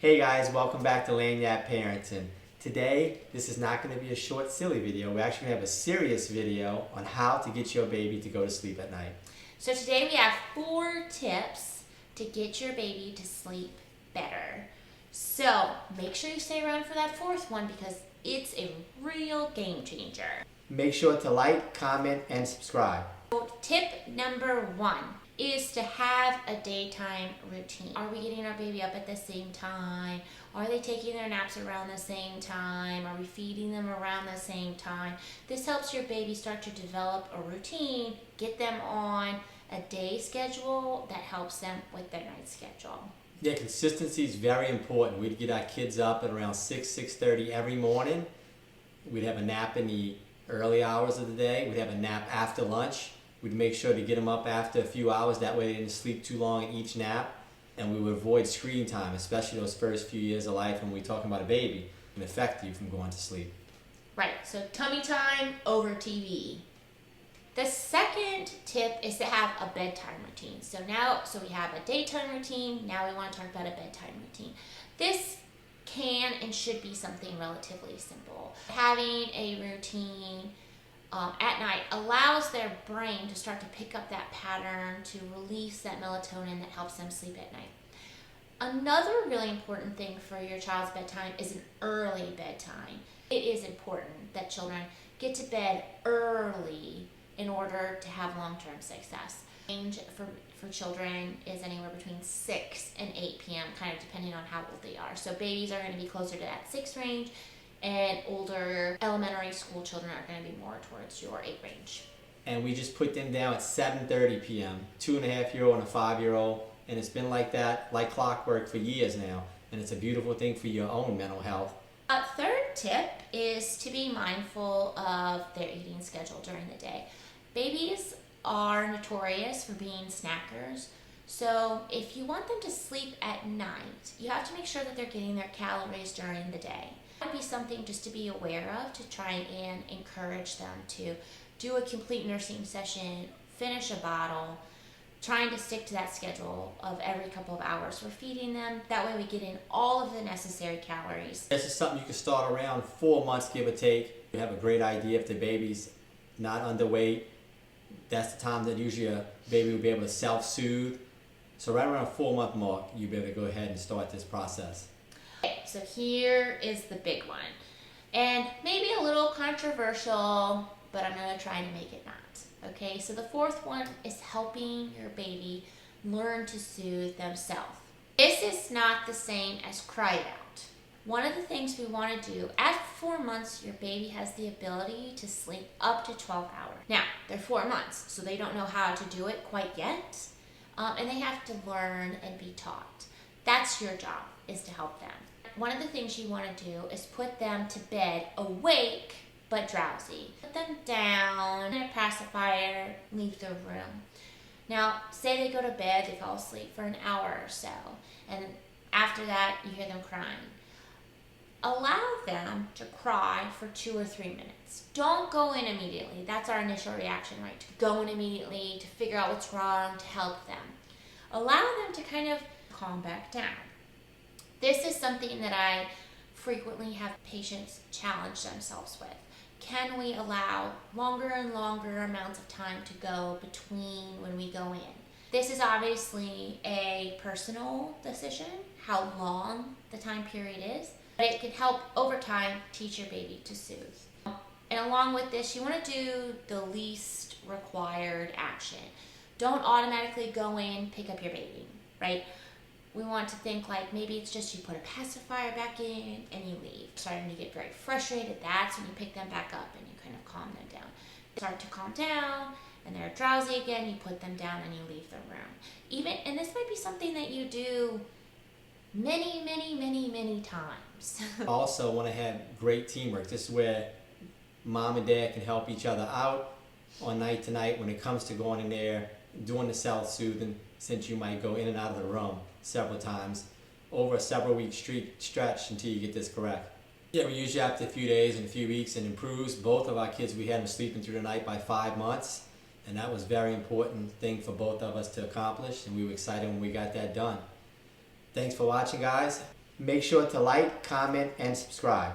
Hey guys, welcome back to Lanyard Parenting. Today, this is not going to be a short, silly video. We're actually going to have a serious video on how to get your baby to go to sleep at night. So today we have 4 tips to get your baby to sleep better. So make sure you stay around for that 4th one because it's a real game changer. Make sure to like, comment, and subscribe. So tip number 1 is to have a daytime routine. Are we getting our baby up at the same time? Are they taking their naps around the same time? Are we feeding them around the same time? This helps your baby start to develop a routine, get them on a day schedule that helps them with their night schedule. Yeah, consistency is very important. We'd get our kids up at around 6:30 every morning. We'd have a nap in the early hours of the day. We'd have a nap after lunch. We'd make sure to get them up after a few hours. That way they didn't sleep too long in each nap. And we would avoid screen time, especially those first few years of life when we're talking about a baby. It can affect you from going to sleep. Right, so tummy time over TV. The second tip is to have a bedtime routine. So we have a daytime routine, now we want to talk about a bedtime routine. This can and should be something relatively simple. Having a routine at night allows their brain to start to pick up that pattern, to release that melatonin that helps them sleep at night. Another really important thing for your child's bedtime is an early bedtime. It is important that children get to bed early in order to have long-term success. Range for children is anywhere between 6 and 8 p.m., kind of depending on how old they are. So babies are going to be closer to that 6 range, and older elementary school children are going to be more towards your 8 range. And we just put them down at 7:30 p.m., 2.5-year-old and a 5-year-old, and it's been like that, like clockwork for years now, and it's a beautiful thing for your own mental health. A third tip is to be mindful of their eating schedule during the day. Babies are notorious for being snackers, so if you want them to sleep at night, you have to make sure that they're getting their calories during the day. That would be something just to be aware of, to try and encourage them to do a complete nursing session, finish a bottle, trying to stick to that schedule of every couple of hours we're feeding them. That way we get in all of the necessary calories. This is something you can start around 4 months, give or take. You have a great idea if the baby's not underweight. That's the time that usually a baby will be able to self-soothe. So right around 4-month mark, you'll be able to go ahead and start this process. Okay, so here is the big one. And maybe a little controversial, but I'm going to try to make it not. Okay, so the 4th one is helping your baby learn to soothe themselves. This is not the same as cry it out. One of the things we want to do, at 4 months, your baby has the ability to sleep up to 12 hours. Now, they're 4 months, so they don't know how to do it quite yet, and they have to learn and be taught. That's your job, is to help them. One of the things you want to do is put them to bed awake but drowsy. Put them down in a pacifier, leave the room. Now, say they go to bed, they fall asleep for an hour or so, and after that, you hear them crying. Allow them to cry for 2 or 3 minutes. Don't go in immediately. That's our initial reaction, right? To go in immediately, to figure out what's wrong, to help them. Allow them to kind of calm back down. This is something that I frequently have patients challenge themselves with. Can we allow longer and longer amounts of time to go between when we go in? This is obviously a personal decision, how long the time period is, but it can help over time teach your baby to soothe. And along with this, you want to do the least required action. Don't automatically go in, pick up your baby, right? We want to think like maybe it's just you put a pacifier back in and you leave. Starting to get very frustrated, that's when you pick them back up and you kind of calm them down. Start to calm down and they're drowsy again, you put them down and you leave the room. And this might be something that you do many times. Also want to have great teamwork. This is where mom and dad can help each other out on night to night when it comes to going in there, doing the self-soothing, since you might go in and out of the room several times over a several week stretch until you get this correct. Yeah, we usually after a few days and a few weeks it improves. Both of our kids, we had them sleeping through the night by 5 months, and that was a very important thing for both of us to accomplish, and we were excited when we got that done. Thanks for watching, guys. Make sure to like, comment, and subscribe.